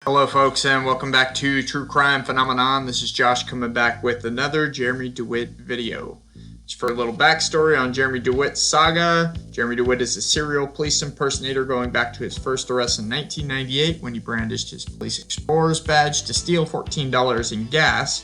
Hello folks, and welcome back to True Crime Phenomenon. This is Josh coming back with another Jeremy Dewitte video. Just for a little backstory on Jeremy Dewitte's saga, Jeremy Dewitte is a serial police impersonator going back to his first arrest in 1998 when he brandished his police explorer's badge to steal $14 in gas.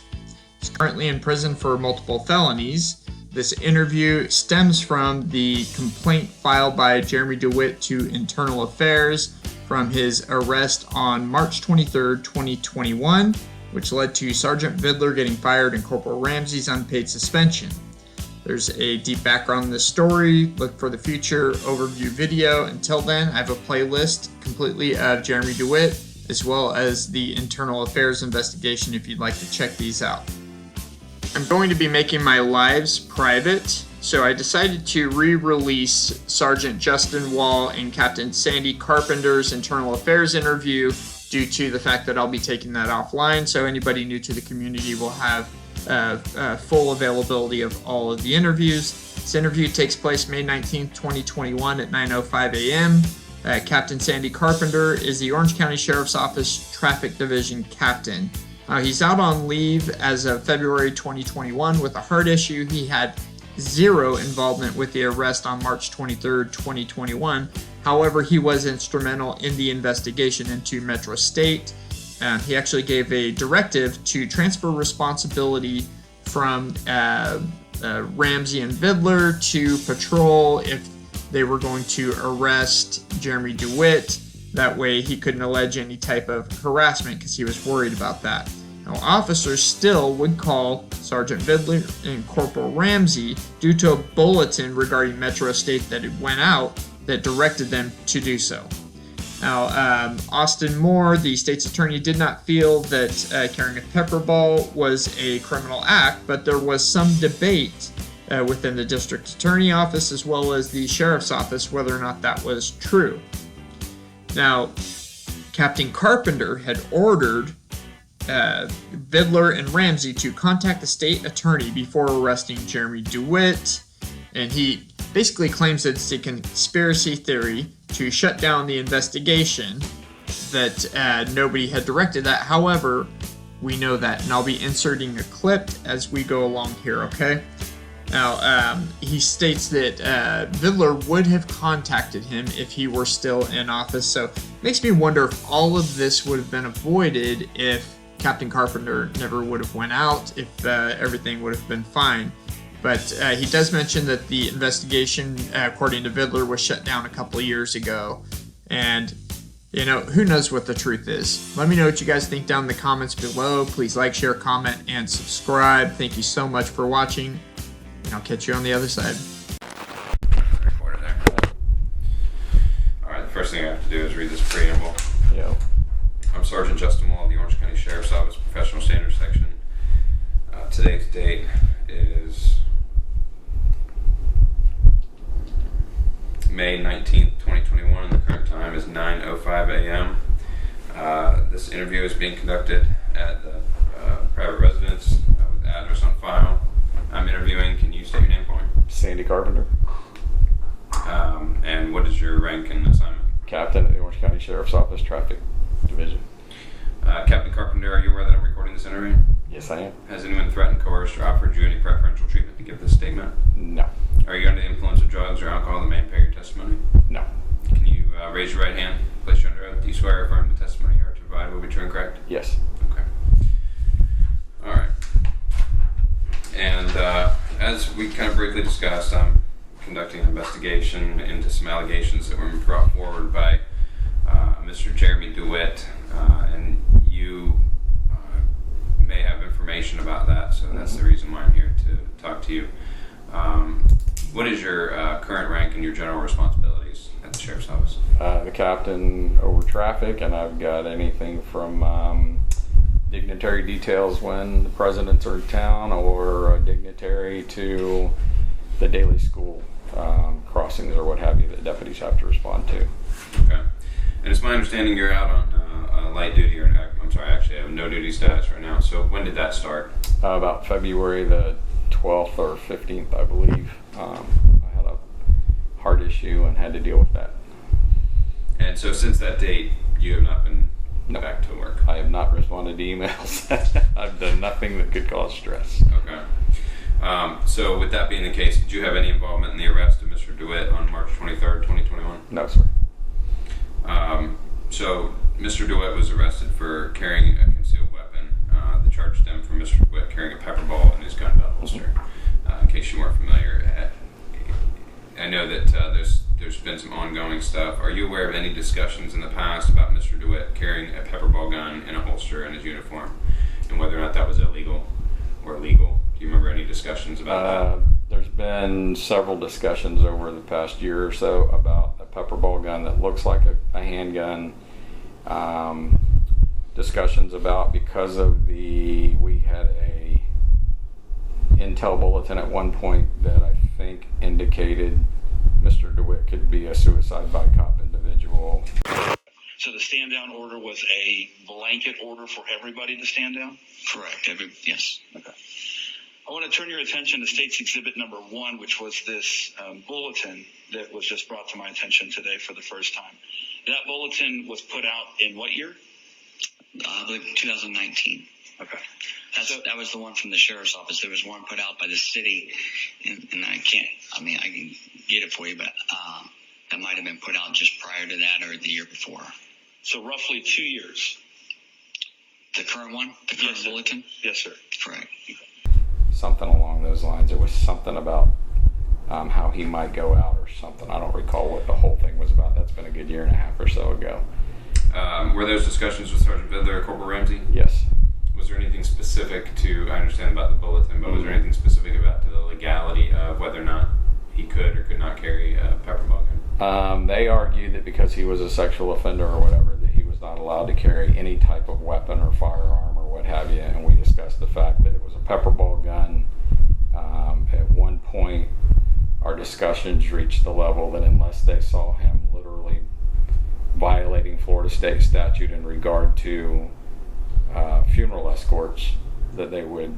He's currently in prison for multiple felonies. This interview stems from the complaint filed by Jeremy Dewitte to Internal Affairs from his arrest on March 23, 2021, which led to Sergeant Vidler getting fired and Corporal Ramsey's unpaid suspension. There's a deep background in this story. Look for the future overview video. Until then, I have a playlist completely of Jeremy Dewitte, as well as the Internal Affairs investigation if you'd like to check these out. I'm going to be making my lives private, so I decided to re-release Sergeant Justin Wall and Captain Sandy Carpenter's Internal Affairs interview due to the fact that I'll be taking that offline, so anybody new to the community will have full availability of all of the interviews. This interview takes place May 19th, 2021 at 9:05 a.m. Captain Sandy Carpenter is the Orange County Sheriff's Office Traffic Division Captain. He's out on leave as of February 2021 with a heart issue. He had zero involvement with the arrest on March 23rd, 2021. However, he was instrumental in the investigation into Metro State. He actually gave a directive to transfer responsibility from Ramsey and Vidler to patrol if they were going to arrest Jeremy Dewitte. That way he couldn't allege any type of harassment because he was worried about that. Now, officers still would call Sergeant Vidler and Corporal Ramsey due to a bulletin regarding Metro State that had went out that directed them to do so. Now, Austin Moore, the state's attorney, did not feel that carrying a pepper ball was a criminal act, but there was some debate within the district attorney office as well as the sheriff's office whether or not that was true. Now, Captain Carpenter had ordered Vidler and Ramsey to contact the state attorney before arresting Jeremy Dewitte, and he basically claims that it's a conspiracy theory to shut down the investigation, that nobody had directed that. However, we know that, and I'll be inserting a clip as we go along here, okay? Now, he states that Vidler would have contacted him if he were still in office, so it makes me wonder if all of this would have been avoided if Captain Carpenter never would have went out, if everything would have been fine. But he does mention that the investigation, according to Vidler, was shut down a couple of years ago, and you know, who knows what the truth is. Let me know what you guys think down in the comments below. Please like, share, comment, and subscribe. Thank you so much for watching. I'll catch you on the other side. Alright, the first thing I have to do is read this preamble. Yeah. I'm Sergeant Justin Wall of the Orange County Sheriff's Office Professional Standards Section. Today's date is May 19th, 2021, and the current time is 9:05 a.m. This interview is being conducted at the private residence with the address on file. I'm interviewing. Can you state your name for me? Sandy Carpenter, And what is your rank and assignment? Captain at the Orange County Sheriff's Office Traffic Division. Captain Carpenter, are you aware that I'm recording this interview? Yes, I am. Has anyone threatened, coerced, or offered you any preferential treatment to give this statement? No. Are you under the influence of drugs or alcohol that may impair your testimony? No. Can you raise your right hand? Place you under oath. Do you swear or affirm the testimony you are to provide will be true and correct? Yes. Okay. All right. And as we kind of briefly discussed, I'm conducting an investigation into some allegations that were brought forward by Mr. Jeremy Dewitte, and you may have information about that, so that's the reason why I'm here to talk to you. What is your current rank and your general responsibilities at the Sheriff's Office? The captain over traffic, and I've got anything from dignitary details when the presidents are in town, or a dignitary to the daily school crossings or what have you that deputies have to respond to. Okay. And it's my understanding you're out on light duty, or I'm sorry, actually I have no duty status right now. So when did that start? About February the 12th or 15th, I believe. I had a heart issue and had to deal with that. And so since that date, you have not been No. back to work? I have not responded to emails. I've done nothing that could cause stress. Okay. So with that being the case, did you have any involvement in the arrest of Mr. Dewitte on March 23rd, 2021? No, sir. So Mr. Dewitte was arrested for carrying a concealed weapon. The charge stemmed from Mr. Dewitte carrying a pepper ball in his gun belt holster. In case you weren't familiar, I know that there's been some ongoing stuff. Are you aware of any discussions in the past about Mr. Dewitte carrying a pepper ball gun in a holster in his uniform, and whether or not that was illegal or legal? Do you remember any discussions about that? There's been several discussions over the past year or so about a pepper ball gun that looks like a handgun. Discussions about, because of we had a intel bulletin at one point that I think indicated Mr. Dewitte could be a suicide by cop individual. So the stand down order was a blanket order for everybody to stand down? Correct. Yes. Okay. I want to turn your attention to State's Exhibit number 1, which was this bulletin that was just brought to my attention today for the first time. That bulletin was put out in what year? I believe 2019. Okay. That was the one from the sheriff's office. There was one put out by the city, and I can get it for you, but that might have been put out just prior to that or the year before. So roughly 2 years. The current one? The current bulletin? Yes, sir. Correct. Something along those lines. There was something about how he might go out or something. I don't recall what the whole thing was about. That's been a good year and a half or so ago. Were those discussions with Sergeant Vidler or Corporal Ramsey? Yes. Was there anything specific to, I understand about the bulletin, but was there anything specific about to the legality of whether or not he could or could not carry a pepper ball gun? They argued that because he was a sexual offender or whatever, that he was not allowed to carry any type of weapon or firearm or what have you, and we discussed the fact that it was a pepper ball gun. At one point, our discussions reached the level that unless they saw him literally violating Florida state statute in regard to funeral escorts, that they would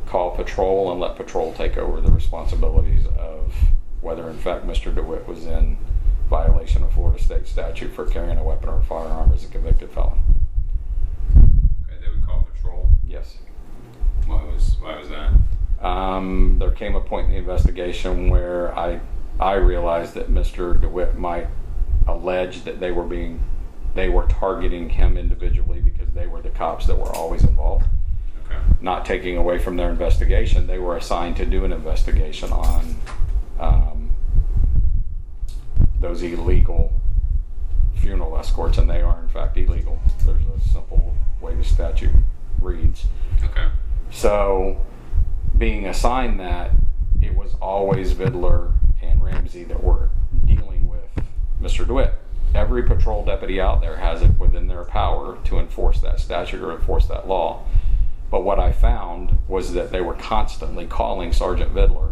call patrol and let patrol take over the responsibilities of whether in fact Mr. Dewitte was in violation of Florida state statute for carrying a weapon or a firearm as a convicted felon. Okay, they would call patrol? Yes. Why was that? There came a point in the investigation where I realized that Mr. Dewitte might allege that they were targeting him individually because they were the cops that were always involved. Okay. Not taking away from their investigation, they were assigned to do an investigation on those illegal funeral escorts, and they are in fact illegal. There's a simple way the statute reads. Okay. So, being assigned that, it was always Vidler and Ramsey that were dealing with Mr. Dewitte. Every patrol deputy out there has it within their power to enforce that statute or enforce that law. But what I found was that they were constantly calling Sergeant Vidler,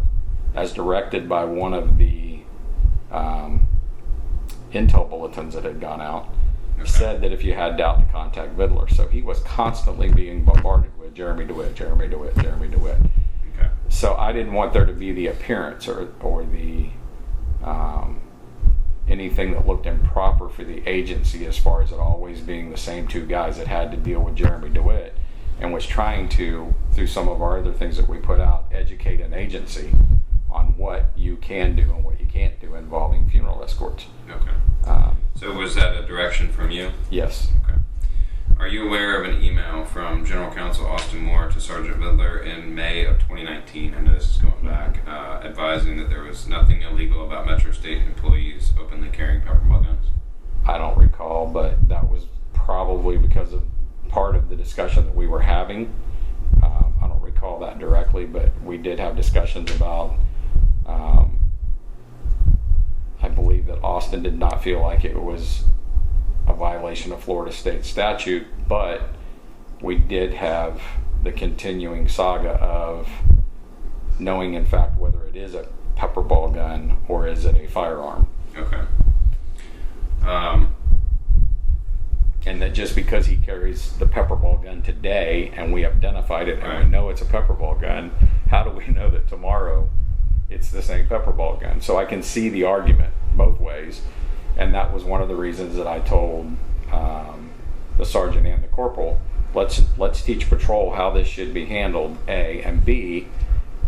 as directed by one of the intel bulletins that had gone out, said that if you had doubt to contact Vidler. So he was constantly being bombarded with Jeremy Dewitte, Jeremy Dewitte, Jeremy Dewitte. Okay. So I didn't want there to be the appearance or the anything that looked improper for the agency as far as it always being the same two guys that had to deal with Jeremy Dewitte, and was trying to, through some of our other things that we put out, educate an agency on what you can do and what you can't do involving funeral escorts. Okay. So was that a direction from you? Yes. Okay. Are you aware of an email from General Counsel Austin Moore to Sergeant Vidler in May of 2019? I know this is going back, advising that there was nothing illegal about Metro State employees openly carrying pepper ball guns. I don't recall, but that was probably because of part of the discussion that we were having. I don't recall that directly, but we did have discussions about I believe that Austin did not feel like it was a violation of Florida state statute, but we did have the continuing saga of knowing in fact whether it is a pepper ball gun or is it a firearm. Okay. And that just because he carries the pepper ball gun today and we identified it and we know it's a pepper ball gun, how do we know that tomorrow it's the same pepper ball gun? So I can see the argument both ways, and that was one of the reasons that I told the sergeant and the corporal, let's teach patrol how this should be handled, A, and B,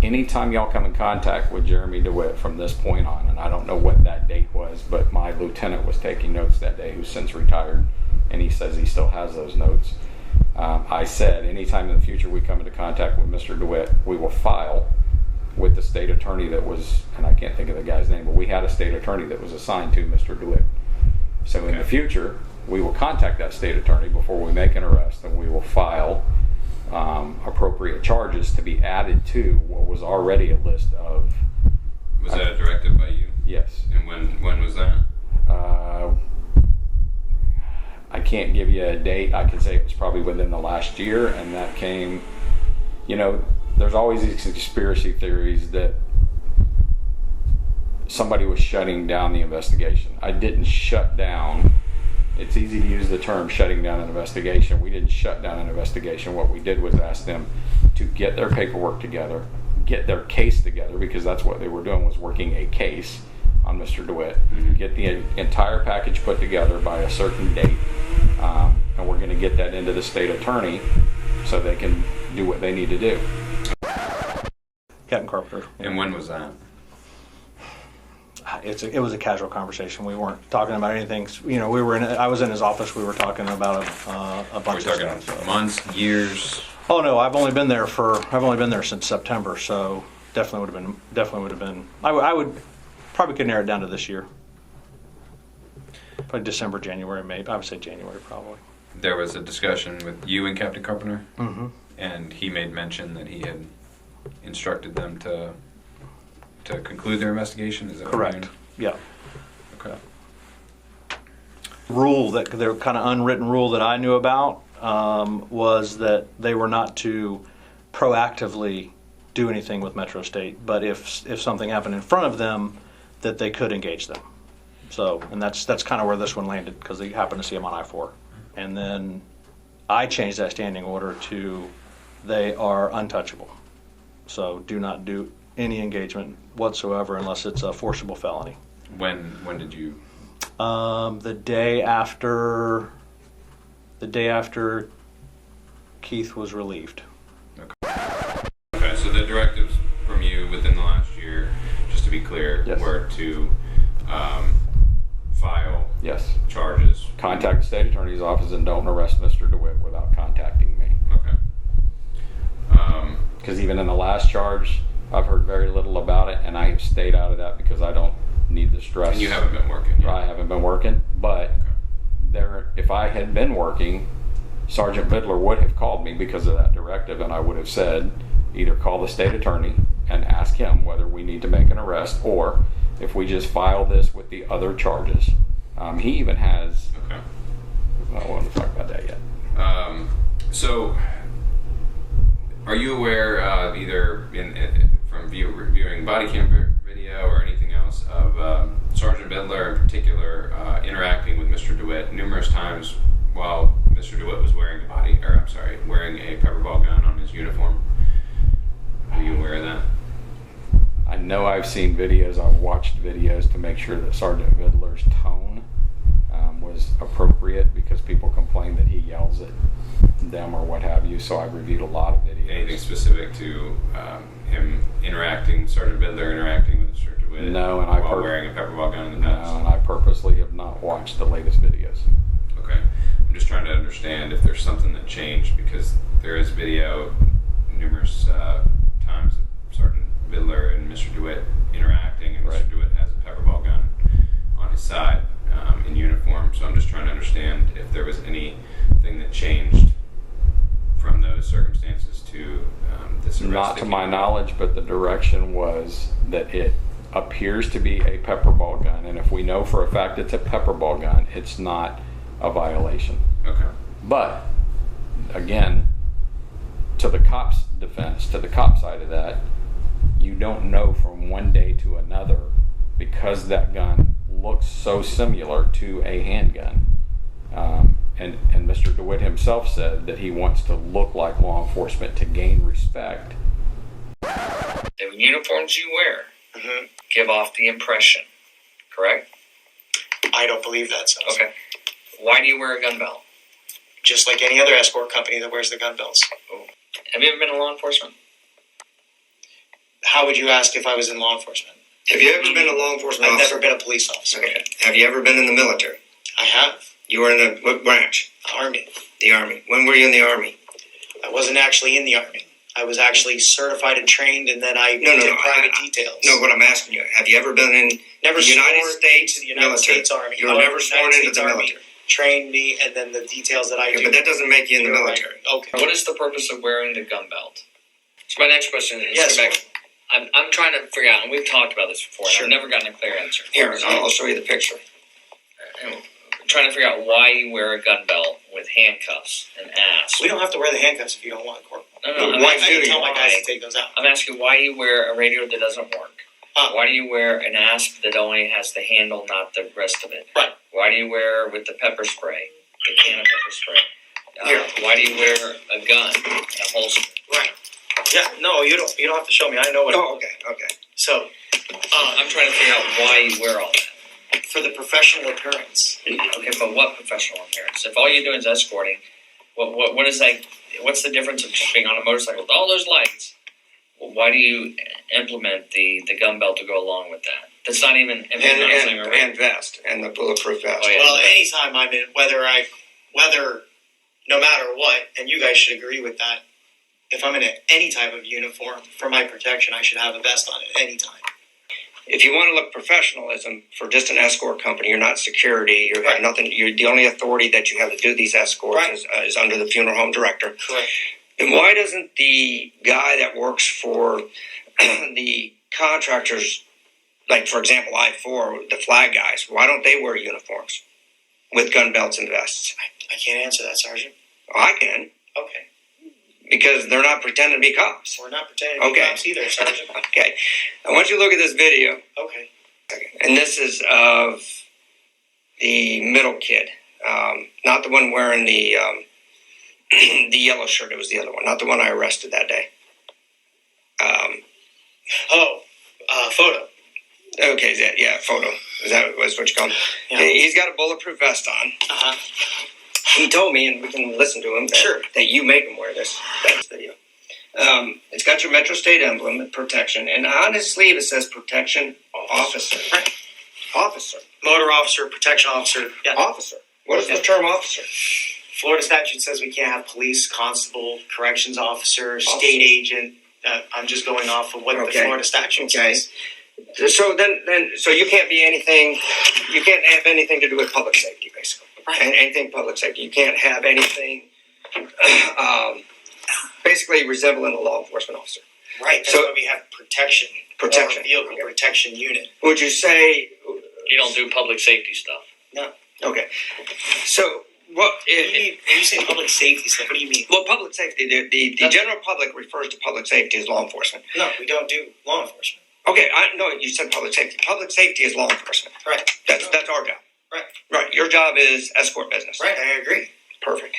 anytime y'all come in contact with Jeremy Dewitte from this point on, and I don't know what that date was, but my lieutenant was taking notes that day, who's since retired, and he says he still has those notes. I said, anytime in the future we come into contact with Mr. Dewitte, we will file with the state attorney that was, and I can't think of the guy's name, but we had a state attorney that was assigned to Mr. Dewitte. So in the future, we will contact that state attorney before we make an arrest, and we will file appropriate charges to be added to what was already a list of. Was that a directive by you? Yes. And when was that? I can't give you a date. I can say it was probably within the last year, and that came, there's always these conspiracy theories that somebody was shutting down the investigation. I didn't shut down. It's easy to use the term shutting down an investigation. We didn't shut down an investigation. What we did was ask them to get their paperwork together, get their case together, because that's what they were doing, was working a case on Mr. Dewitte, get the entire package put together by a certain date, and we're going to get that into the state attorney so they can do what they need to do. Captain Carpenter. And when was that? It was a casual conversation. We weren't talking about anything. I was in his office. We were talking about a bunch We're of talking stuff. months, years. Oh no, I've only been there since September. So definitely would have been. I would probably could narrow it down to this year. Probably December, January, maybe. I would say January probably. There was a discussion with you and Captain Carpenter, and he made mention that he had instructed them to conclude their investigation. Is that correct? Yeah. Okay. Rule that their kind of unwritten rule that I knew about was that they were not to proactively do anything with Metro State, but if something happened in front of them, that they could engage them. So, and that's kind of where this one landed, because they happened to see him on I-4. And then I changed that standing order to they are untouchable. So do not do any engagement whatsoever unless it's a forcible felony. When did you? The day after Keith was relieved. Okay, so the directives from you within the last year, just to be clear, Yes. were to file Yes. charges. Contact the state attorney's office and don't arrest Mr. Dewitte without contacting me. Okay. Because even in the last charge, I've heard very little about it, and I have stayed out of that because I don't need the stress. And you haven't been working yet? I haven't been working, but if I had been working, Sergeant Bidler would have called me because of that directive, and I would have said, either call the state attorney and ask him whether we need to make an arrest, or if we just file this with the other charges. He even has, Okay. I don't want to talk about that yet. So, are you aware, either from reviewing body cam video or anything else, of Sergeant Bidler in particular interacting with Mr. Dewitte numerous times while Mr. Dewitte was wearing a pepper ball gun on his uniform? Are you aware of that? I know I've seen videos, I've watched videos to make sure that Sergeant Bidler's tone was appropriate, because people complain that he yells at them or what have you, so I've reviewed a lot of videos. Anything specific to him Sergeant Bidler interacting with Mr. Dewitte No, and while wearing a pepper ball gun in the past? No, and I purposely have not watched the latest videos. Okay. I'm just trying to understand if there's something that changed, because there is video numerous times of Sergeant Bidler and Mr. Dewitte interacting, and Right. Mr. Dewitte has a pepper ball gun on his side in uniform. So I'm just trying to understand if there was anything that changed from those circumstances to this arrest. Not that to my came knowledge, but the direction was that it appears to be a pepper ball gun, and if we know for a fact it's a pepper ball gun, it's not a violation. Okay. But again, to the cop's defense, to the cop side of that, you don't know from one day to another, because that gun looks so similar to a handgun. And Mr. DeWitt himself said that he wants to look like law enforcement to gain respect. The uniforms you wear give off the impression, correct? I don't believe that, so. Okay. Why do you wear a gun belt? Just like any other escort company that wears the gun belts. Have you ever been in law enforcement? How would you ask if I was in law enforcement? Have you ever been a law enforcement I've officer? never been a police officer. Okay. Have you ever been in the military? I have. You were in the what branch? Army. The Army. When were you in the Army? I wasn't actually in the Army. I was actually certified and trained, and then I No, did private details. No, what I'm asking you, have you ever been in Never the United sworn States to the United military? States Army. You were never sworn into the Army military. Trained me, and then the details that I Yeah, do. but that doesn't make you in the You're right. military. Okay. What is the purpose of wearing the gun belt? So my next question is, Yes. go back. I'm trying to figure out, and we've talked about this before, and Sure. I've never gotten a clear answer. Here, I'll show you the picture. I'm trying to figure out why you wear a gun belt with handcuffs and asp. We don't have to wear the handcuffs if you don't want, Corporal. No, Why I'm do I asking can tell my guys why. to take those out. I'm asking why you wear a radio that doesn't work. Why do you wear an asp that only has the handle, not the rest of it? Right. Why do you wear with the pepper spray, the can of pepper spray? Here. Why do you wear a gun in a holster? Right. Yeah. No, you don't. You don't have to show me. I know what. Oh, okay, okay. So, I'm trying to figure out why you wear all that. for the professional appearance, Okay, but what professional appearance? If all you're doing is escorting, what is that? What's the difference of just being on a motorcycle with all those lights? Why do you implement the gun belt to go along with that? That's not even And vest, and the bulletproof vest. Oh, yeah. well, anytime I'm in, whether, no matter what, and you guys should agree with that. If I'm in any type of uniform for my protection, I should have a vest on at any time. If you want to look professionalism for just an escort company, you're not security. You have Right. nothing. You're the only authority that you have to do these escorts Right. is under the funeral home director. Correct. And why doesn't the guy that works for the contractors, like for example I-4, the flag guys, why don't they wear uniforms with gun belts and vests? I can't answer that, Sergeant. I can, Okay. because they're not pretending to be cops. We're not pretending to be Okay. cops either, Sergeant. Okay, I want you to look at this video, Okay. and this is of the middle kid, not the one wearing the the yellow shirt. It was the other one, not the one I arrested that day. Photo. Okay, yeah, photo. Is that what you call him? Yeah. He's got a bulletproof vest on. Uh-huh. He told me, and we can listen to him, that, Sure. that you make him wear this video. It's got your Metro State emblem, protection, and on his sleeve it says protection officer. Right. Officer. Motor officer, protection officer. Yeah. Officer. What is the term officer? Florida statute says we can't have police, constable, corrections officer, state agent. I'm just going off of what the Okay. Florida statute Okay. says. So so you can't be anything. You can't have anything to do with public safety, basically. Right. And anything public safety. You can't have anything basically resembling a law enforcement officer. Right. That's So- why we have protection. Protection. Or vehicle Okay. protection unit. Would you say? You don't do public safety stuff. No. Okay. So what? What do you mean? When you say public safety stuff, what do you mean? Well, public safety. The general public refers to public safety as law enforcement. No, we don't do law enforcement. Okay, I know you said public safety. Public safety is law enforcement. Right. That's our job. Right. Right. Your job is escort business. Right. I agree. Perfect.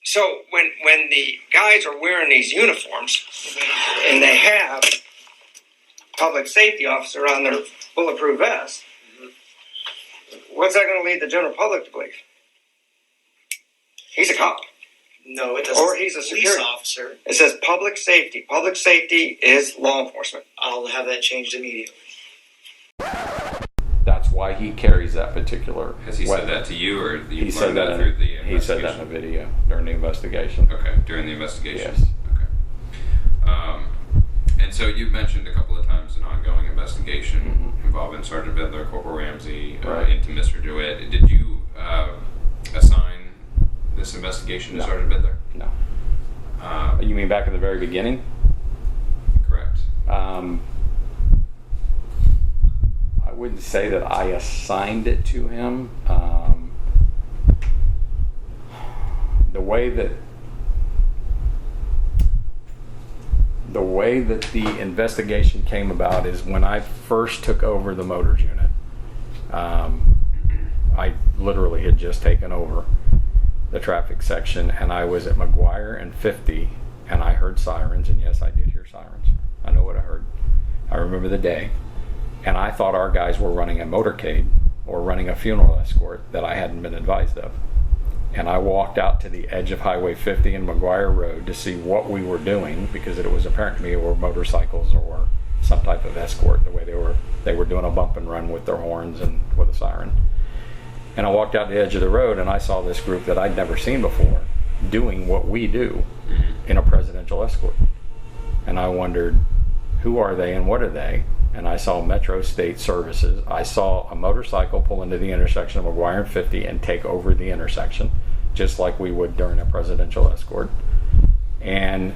So when the guys are wearing these uniforms and they have public safety officer on their bulletproof vest, what's that going to lead the general public to believe? He's a cop. No, it doesn't. Or he's a police security officer. It says public safety. Public safety is law enforcement. I'll have that changed immediately. That's why he carries that particular Has he weapon. said that to you, or you He said learned that. through the He said that in a video during the investigation. Okay, during the investigation. Yes. Okay. And so you've mentioned a couple of times an ongoing investigation involving Sergeant Bidler, Corporal Ramsey, Right. into Mr. Dewitte. Did you assign this investigation to No. Sergeant Bidler? No. You mean back at the very beginning? Correct. I wouldn't say that I assigned it to him. The way that the investigation came about is when I first took over the motors unit. I literally had just taken over the traffic section, and I was at McGuire and 50, and I heard sirens, and yes, I did hear sirens. I know what I heard. I remember the day. And I thought our guys were running a motorcade or running a funeral escort that I hadn't been advised of. And I walked out to the edge of Highway 50 and McGuire Road to see what we were doing, because it was apparent to me it were motorcycles or some type of escort, the way they were doing a bump and run with their horns and with a siren. And I walked out the edge of the road and I saw this group that I'd never seen before doing what we do in a presidential escort. And I wondered, who are they and what are they? And I saw Metro State Services. I saw a motorcycle pull into the intersection of McGuire and 50 and take over the intersection, just like we would during a presidential escort. And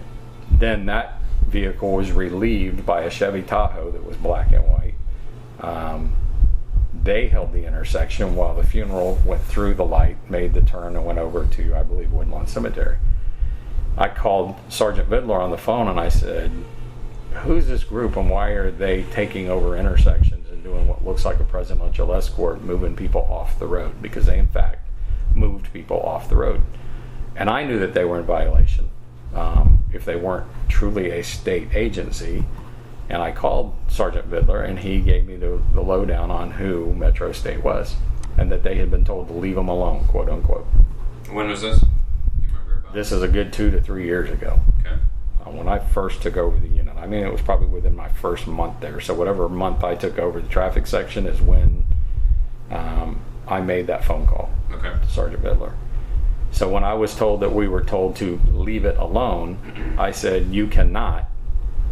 then that vehicle was relieved by a Chevy Tahoe that was black and white. They held the intersection while the funeral went through the light, made the turn, and went over to, I believe, Woodlawn Cemetery. I called Sergeant Vidler on the phone and I said, who's this group and why are they taking over intersections and doing what looks like a presidential escort, moving people off the road? Because they in fact moved people off the road. And I knew that they were in violation if they weren't truly a state agency. And I called Sergeant Vidler and he gave me the lowdown on who Metro State was and that they had been told to leave them alone, quote unquote. When was this? You remember about this? Is a good 2 to 3 years ago. Okay. When I first took over the unit. I mean, it was probably within my first month there. So whatever month I took over the traffic section is when I made that phone call to Sergeant Vidler. So when I was told that we were told to leave it alone, I said, you cannot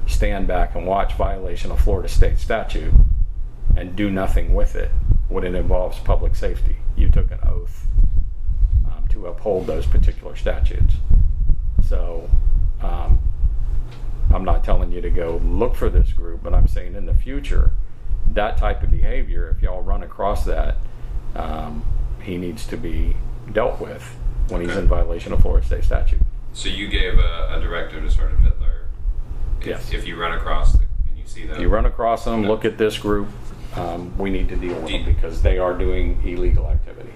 stand back and watch violation of Florida state statute and do nothing with it when it involves public safety. You took an oath to uphold those particular statutes. So I'm not telling you to go look for this group, but I'm saying in the future, that type of behavior, if y'all run across that, he needs to be dealt with when he's in violation of Florida state statute. So you gave a directive to Sergeant Vidler. Yes. If you run across and you see them. If you run across them, look at this group. We need to deal with them because they are doing illegal activity.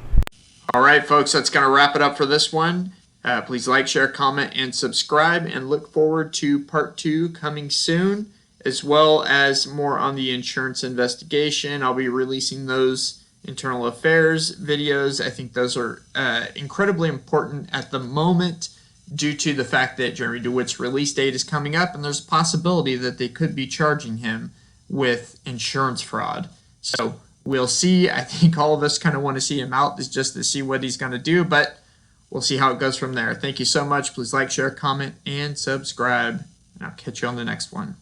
All right, folks, that's going to wrap it up for this one. Please like, share, comment, and subscribe, and look forward to part 2 coming soon, as well as more on the insurance investigation. I'll be releasing those internal affairs videos. I think those are incredibly important at the moment due to the fact that Jeremy Dewitte's release date is coming up, and there's a possibility that they could be charging him with insurance fraud. So we'll see. I think all of us kind of want to see him out just to see what he's going to do, but we'll see how it goes from there. Thank you so much. Please like, share, comment, and subscribe. And I'll catch you on the next one.